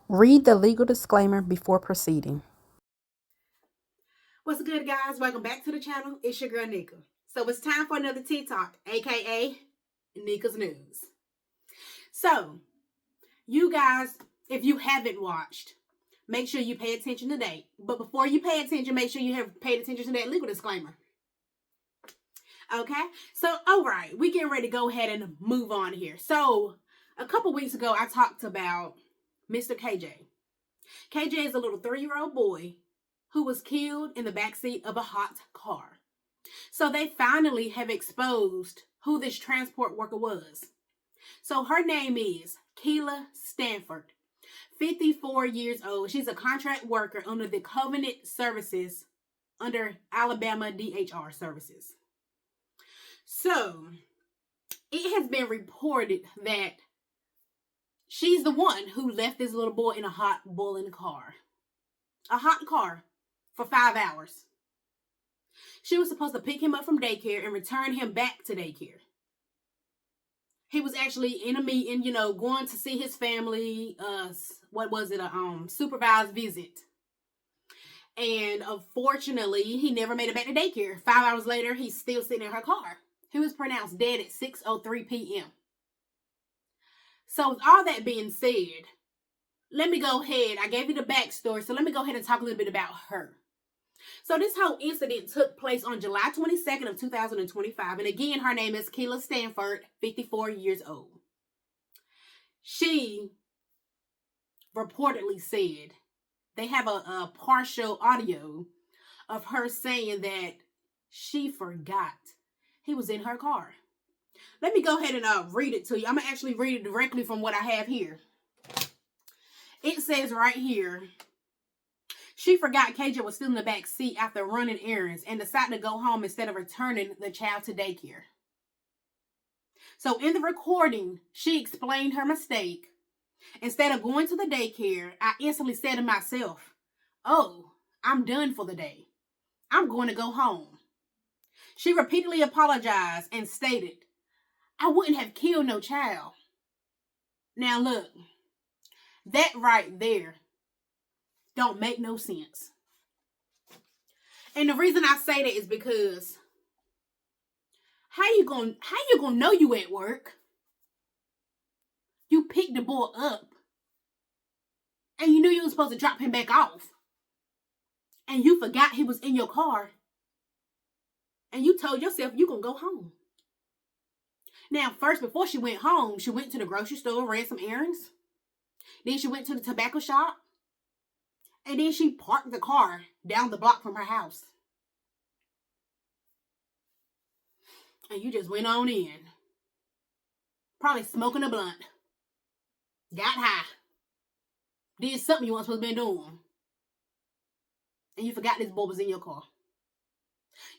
Read the legal disclaimer before proceeding. What's good, guys? Welcome back to the channel. It's your girl, Nika. So it's time for another Tea Talk, aka Nika's News. So, you guys, if you haven't watched, make sure you pay attention today. But before you pay attention, make sure you have paid attention to that legal disclaimer. Okay? So, all right, we getting ready to go ahead and move on here. So, a couple weeks ago, I talked about Mr. KJ. KJ is a little 3-year-old boy who was killed in the backseat of a hot car. So they finally have exposed who this transport worker was. So her name is Kela Stanford, 54 years old. She's a contract worker under the Covenant Services under Alabama DHR services. So it has been reported that she's the one who left this little boy in a hot boiling car. A hot car for 5 hours. She was supposed to pick him up from daycare and return him back to daycare. He was actually in a meeting, going to see his family, supervised visit. And unfortunately, he never made it back to daycare. 5 hours later, he's still sitting in her car. He was pronounced dead at 6:03 p.m. So with all that being said, let me go ahead. I gave you the backstory, so let me go ahead and talk a little bit about her. So this whole incident took place on July 22nd of 2025. And again, her name is Kela Stanford, 54 years old. She reportedly said, they have a partial audio of her saying that she forgot he was in her car. Let me go ahead and read it to you. I'm going to actually read it directly from what I have here. It says right here, she forgot KJ was still in the back seat after running errands and decided to go home instead of returning the child to daycare. So in the recording, she explained her mistake. Instead of going to the daycare, I instantly said to myself, "Oh, I'm done for the day. I'm going to go home." She repeatedly apologized and stated, "I wouldn't have killed no child." Now look, that right there don't make no sense. And the reason I say that is because how you gonna know you at work? You picked the boy up and you knew you were supposed to drop him back off. And you forgot he was in your car. And you told yourself you gonna go home. Now, first, before she went home, she went to the grocery store, ran some errands. Then she went to the tobacco shop. And then she parked the car down the block from her house. And you just went on in. Probably smoking a blunt. Got high. Did something you weren't supposed to be doing. And you forgot this boy was in your car.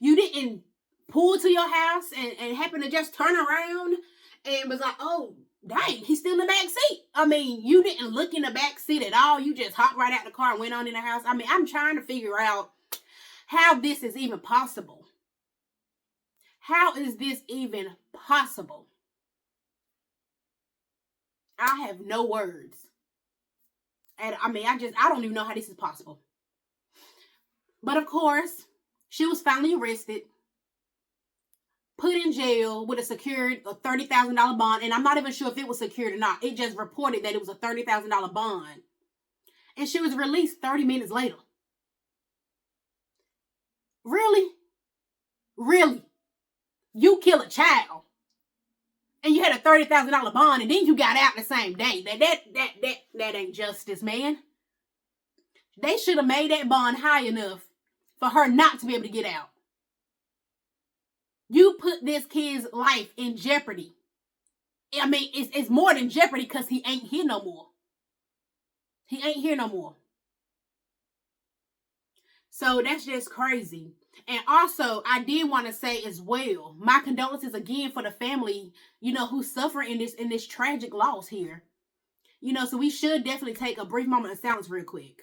You didn't pull to your house and happen to just turn around and was like, "Oh, dang, he's still in the back seat." I mean, you didn't look in the back seat at all. You just hopped right out the car and went on in the house. I mean, I'm trying to figure out how this is even possible. How is this even possible? I have no words. And I mean, I don't even know how this is possible. But of course, she was finally arrested, put in jail with a secured $30,000 bond. And I'm not even sure if it was secured or not. It just reported that it was a $30,000 bond. And she was released 30 minutes later. Really? Really? You kill a child and you had a $30,000 bond and then you got out the same day. That ain't justice, man. They should have made that bond high enough for her not to be able to get out. You put this kid's life in jeopardy. I mean, it's more than jeopardy because he ain't here no more. He ain't here no more. So that's just crazy. And also, I did want to say as well, my condolences again for the family, who's suffering in this tragic loss here. So we should definitely take a brief moment of silence real quick.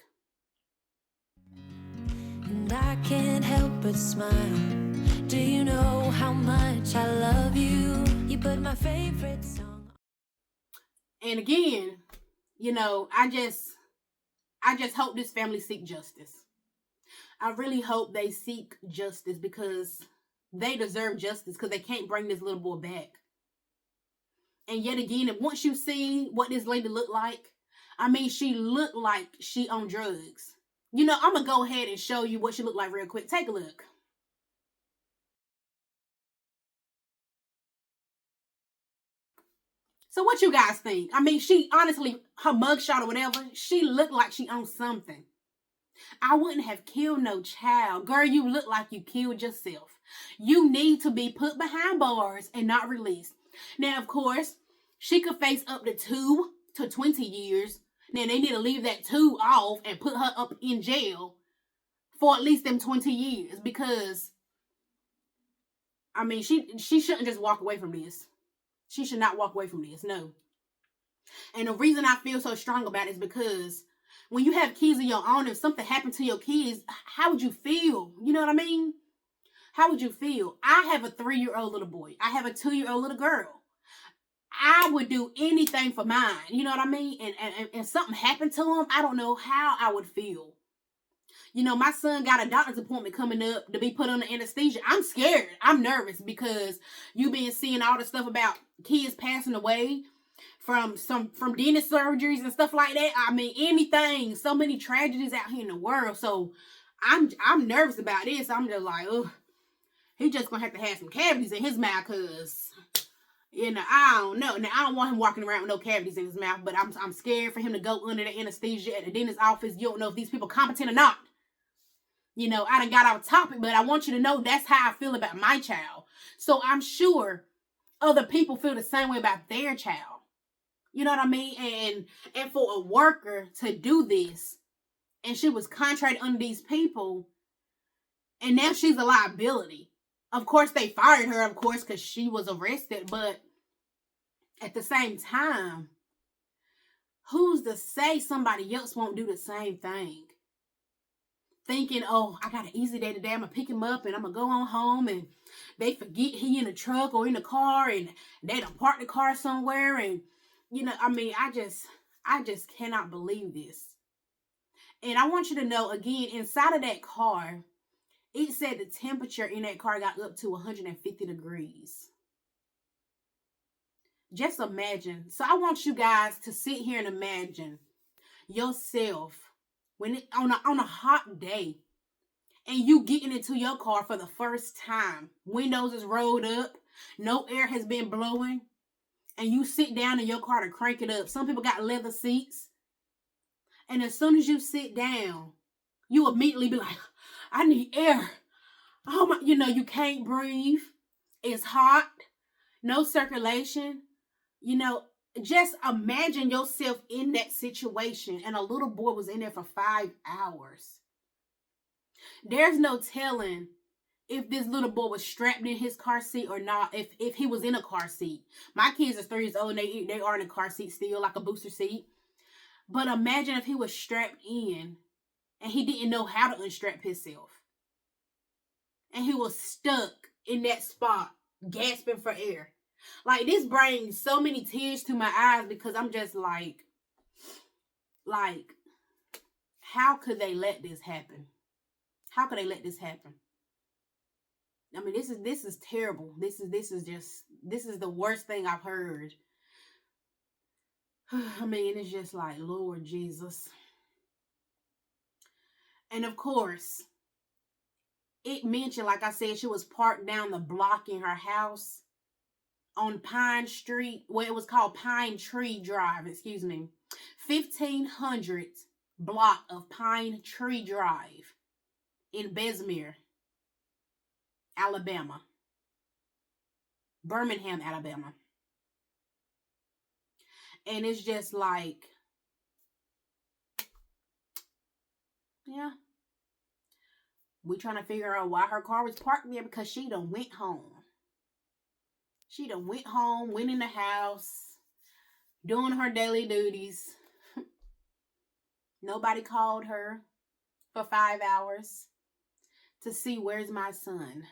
And I can't help but smile. Do you know how much I love you? You put my favorite song. And again, I just hope this family seek justice. I really hope they seek justice because they deserve justice because they can't bring this little boy back. And yet again, and once you see what this lady looked like, I mean, she looked like she on drugs. You know, I'm going to go ahead and show you what she looked like real quick. Take a look. So what you guys think? I mean, she honestly, her mugshot or whatever, she looked like she on something. I wouldn't have killed no child. Girl, you look like you killed yourself. You need to be put behind bars and not released. Now, of course, she could face up to 2 to 20 years. Now, they need to leave that 2 off and put her up in jail for at least them 20 years. Because, I mean, she shouldn't just walk away from this. She should not walk away from this, no. And the reason I feel so strong about it is because when you have kids of your own, if something happened to your kids, how would you feel? You know what I mean? How would you feel? I have a 3-year-old little boy. I have a 2-year-old little girl. I would do anything for mine. You know what I mean? And something happened to him, I don't know how I would feel. You know, my son got a doctor's appointment coming up to be put under anesthesia. I'm scared. I'm nervous because you've been seeing all the stuff about kids passing away from dentist surgeries and stuff like that. I mean, anything. So many tragedies out here in the world. So I'm nervous about this. I'm just like, ugh. He just gonna have some cavities in his mouth, cause you know, I don't know. Now I don't want him walking around with no cavities in his mouth, but I'm scared for him to go under the anesthesia at the dentist's office. You don't know if these people competent or not. You know, I done got off topic, but I want you to know that's how I feel about my child. So I'm sure other people feel the same way about their child. You know what I mean? And for a worker to do this, and she was contracted under these people, and now she's a liability. Of course, they fired her, of course, because she was arrested. But at the same time, who's to say somebody else won't do the same thing? Thinking, oh, I got an easy day today. I'm going to pick him up and I'm going to go on home. And they forget he in the truck or in the car. And they don't park the car somewhere. And, you know, I mean, I just cannot believe this. And I want you to know, again, inside of that car, it said the temperature in that car got up to 150 degrees. Just imagine. So I want you guys to sit here and imagine yourself when on a hot day and you getting into your car for the first time. Windows is rolled up. No air has been blowing. And you sit down in your car to crank it up. Some people got leather seats. And as soon as you sit down, you immediately be like, I need air. Oh my, you know, you can't breathe. It's hot. No circulation. You know, just imagine yourself in that situation. And a little boy was in there for 5 hours. There's no telling if this little boy was strapped in his car seat or not, if he was in a car seat. My kids are 3 years old and they are in a car seat still, like a booster seat. But imagine if he was strapped in and he didn't know how to unstrap himself. And he was stuck in that spot, gasping for air. Like, this brings so many tears to my eyes because I'm just like, how could they let this happen? How could they let this happen? I mean, this is terrible. This is the worst thing I've heard. I mean, it's just like, Lord Jesus. And of course, it mentioned, like I said, she was parked down the block in her house on Pine Street. Well, it was called Pine Tree Drive, 1500 block of Pine Tree Drive in Bessemer, Alabama. Birmingham, Alabama. And it's just like, yeah. We trying to figure out why her car was parked there, because she done went home. She done went home, went in the house, doing her daily duties. Nobody called her for 5 hours to see, where's my son?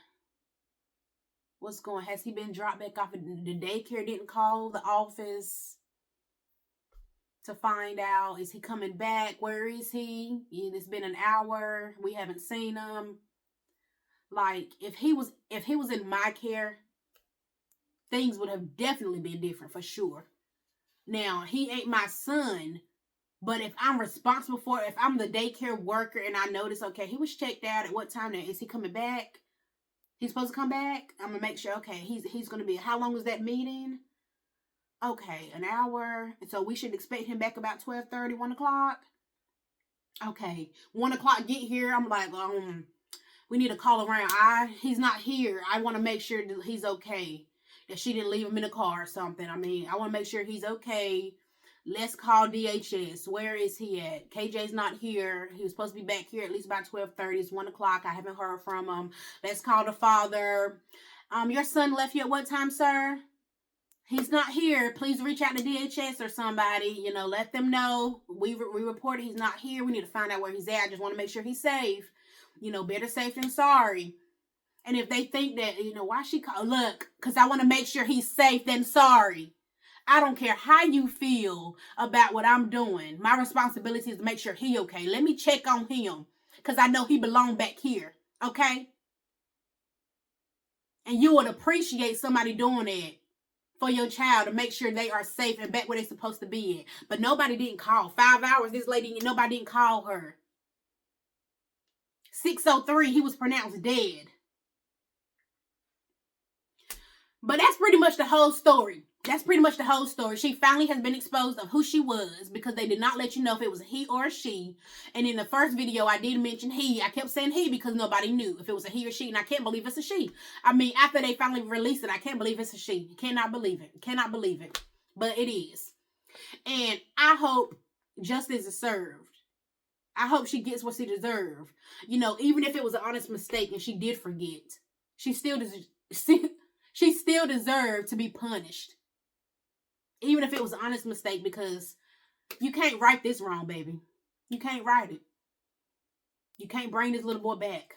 What's going on? Has he been dropped back off? The daycare didn't call the office. to find out, is he coming back? Where is he? It's been an hour. We haven't seen him. Like, if he was in my care, things would have definitely been different for sure. Now, he ain't my son, but if I'm responsible for it, if I'm the daycare worker and I notice, okay, he was checked out at what time now? Is he coming back? He's supposed to come back? I'm going to make sure, okay, he's going to be, how long was that meeting? Okay, an hour. And so we should expect him back about 12:30, 1 o'clock. Okay, 1 o'clock get here. I'm like, we need to call around. He's not here. I want to make sure that he's okay. That she didn't leave him in the car or something. I mean, I want to make sure he's okay. Let's call DHS. Where is he at? KJ's not here. He was supposed to be back here at least by 12:30. It's 1 o'clock. I haven't heard from him. Let's call the father. Your son left you at what time, sir? He's not here. Please reach out to DHS or somebody. Let them know. We reported he's not here. We need to find out where he's at. I just want to make sure he's safe. Better safe than sorry. And if they think that, why she call? Look, because I want to make sure he's safe than sorry. I don't care how you feel about what I'm doing. My responsibility is to make sure he okay. Let me check on him because I know he belong back here. Okay? And you would appreciate somebody doing that for your child to make sure they are safe and back where they're supposed to be at. But nobody didn't call. 5 hours, this lady, nobody didn't call her. 6:03, he was pronounced dead. But that's pretty much the whole story. She finally has been exposed of who she was because they did not let you know if it was a he or a she. And in the first video, I did mention he. I kept saying he because nobody knew if it was a he or she. And I can't believe it's a she. I mean, after they finally released it, I can't believe it's a she. Cannot believe it. But it is. And I hope justice is served. I hope she gets what she deserved. Even if it was an honest mistake and she did forget, she still deserved to be punished. Even if it was an honest mistake, because you can't right this wrong, baby. You can't right it. You can't bring this little boy back.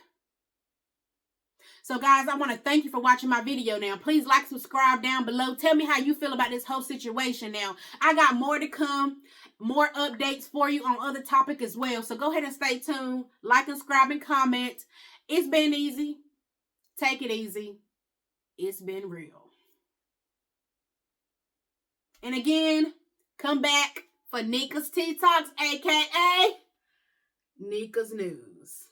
So, guys, I want to thank you for watching my video now. Please like, subscribe down below. Tell me how you feel about this whole situation now. I got more to come. More updates for you on other topics as well. So go ahead and stay tuned. Like and subscribe and comment. It's been easy. Take it easy. It's been real. And again, come back for Nika's Tea Talks, a.k.a. Nika's News.